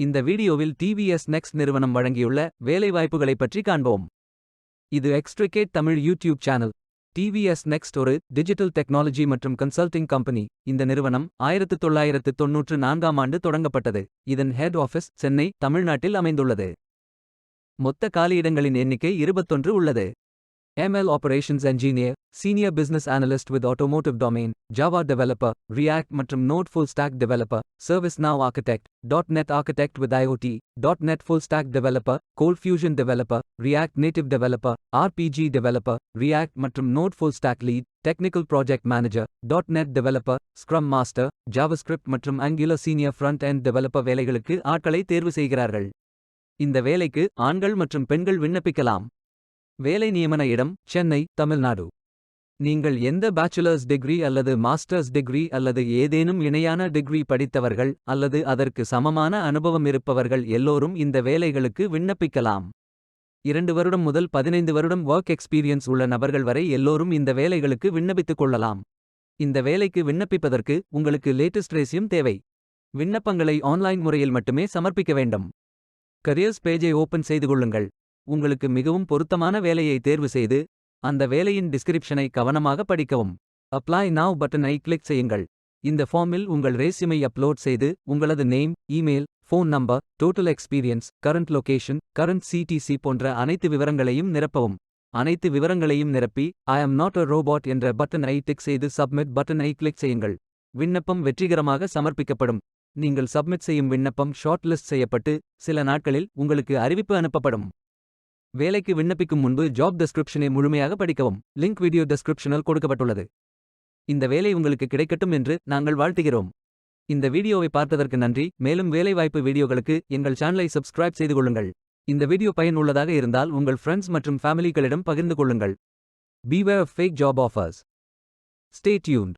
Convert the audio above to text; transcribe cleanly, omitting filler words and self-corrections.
இந்த வீடியோவில் TVS next நிறுவனம் வழங்கியுள்ள வேலைவாய்ப்புகளைப் பற்றி காண்போம். இது extricate Tamil YouTube channel. TVS next ஒரு டிஜிட்டல் டெக்னாலஜி மற்றும் கன்சல்டிங் கம்பெனி. இந்த நிறுவனம் 1994ஆம் ஆண்டு தொடங்கப்பட்டது. இதன் ஹெட் ஆஃபீஸ் சென்னை, தமிழ்நாட்டில் அமைந்துள்ளது. மொத்த காலியிடங்களின் எண்ணிக்கை 21 உள்ளது. ML Operations Engineer, Senior Business Analyst with Automotive Domain, Java Developer, React மற்றும் Node Full Stack Developer, ServiceNow Architect, .NET Architect with IoT, .NET Full Stack Developer, Cold Fusion Developer, React Native Developer, RPG Developer, React மற்றும் Node Full Stack Lead, Technical Project Manager, .NET Developer, Scrum Master, JavaScript மற்றும் Angular Senior Front-End Developer வேலைகளுக்கு ஆட்களை தேர்வு செய்கிறார்கள். இந்த வேலைக்கு ஆண்கள் மற்றும் பெண்கள் விண்ணப்பிக்கலாம். வேலை நியமன இடம் சென்னை, தமிழ்நாடு. நீங்கள் எந்த பேச்சுலர்ஸ் டிகிரி அல்லது மாஸ்டர்ஸ் டிகிரி அல்லது ஏதேனும் இணையான டிகிரி படித்தவர்கள் அல்லது அதற்கு சமமான அனுபவம் இருப்பவர்கள் எல்லோரும் இந்த வேலைகளுக்கு விண்ணப்பிக்கலாம். 2 வருடம் முதல் 15 வருடம் ஒர்க் எக்ஸ்பீரியன்ஸ் உள்ள நபர்கள் வரை எல்லோரும் இந்த வேலைகளுக்கு விண்ணப்பித்துக் கொள்ளலாம். இந்த வேலைக்கு விண்ணப்பிப்பதற்கு உங்களுக்கு லேட்டஸ்ட் ரெஸ்யூம் தேவை. விண்ணப்பங்களை ஆன்லைன் முறையில் மட்டுமே சமர்ப்பிக்க வேண்டும். கரியர்ஸ் பேஜை ஓபன் செய்து கொள்ளுங்கள். உங்களுக்கு மிகவும் பொருத்தமான வேலையை தேர்வு செய்து அந்த வேலையின் டிஸ்கிரிப்ஷனை கவனமாக படிக்கவும். அப்ளை நவ் பட்டனை கிளிக் செய்யுங்கள். இந்த ஃபார்மில் உங்கள் ரெஸ்யூமை அப்லோட் செய்து உங்களது name, email, phone number, total experience, current location, current CTC போன்ற அனைத்து விவரங்களையும் நிரப்பவும். அனைத்து விவரங்களையும் நிரப்பி ஐ அம் நாட் அ ரோபோட் என்ற பட்டனை டிக் செய்து சப்மிட் பட்டனை கிளிக் செய்யுங்கள். விண்ணப்பம் வெற்றிகரமாக சமர்ப்பிக்கப்படும். நீங்கள் சப்மிட் செய்யும் விண்ணப்பம் ஷார்ட் லிஸ்ட் செய்யப்பட்டு சில நாட்களில் உங்களுக்கு அறிவிப்பு அனுப்பப்படும். வேலைக்கு விண்ணப்பிக்கும் முன்பு ஜாப் டெஸ்கிரிப்ஷனை முழுமையாக படிக்கவும். லிங்க் வீடியோ டெஸ்கிரிப்ஷனில் கொடுக்கப்பட்டுள்ளது. இந்த வேலை உங்களுக்கு கிடைக்கட்டும் என்று நாங்கள் வாழ்த்துகிறோம். இந்த வீடியோவை பார்த்ததற்கு நன்றி. மேலும் வேலைவாய்ப்பு வீடியோகளுக்கு எங்கள் சேனலை சப்ஸ்கிரைப் செய்து கொள்ளுங்கள். இந்த வீடியோ பயனுள்ளதாக இருந்தால் உங்கள் ஃப்ரெண்ட்ஸ் மற்றும் ஃபேமிலிகளிடம் பகிர்ந்து கொள்ளுங்கள். Beware of fake job offers. Stay tuned.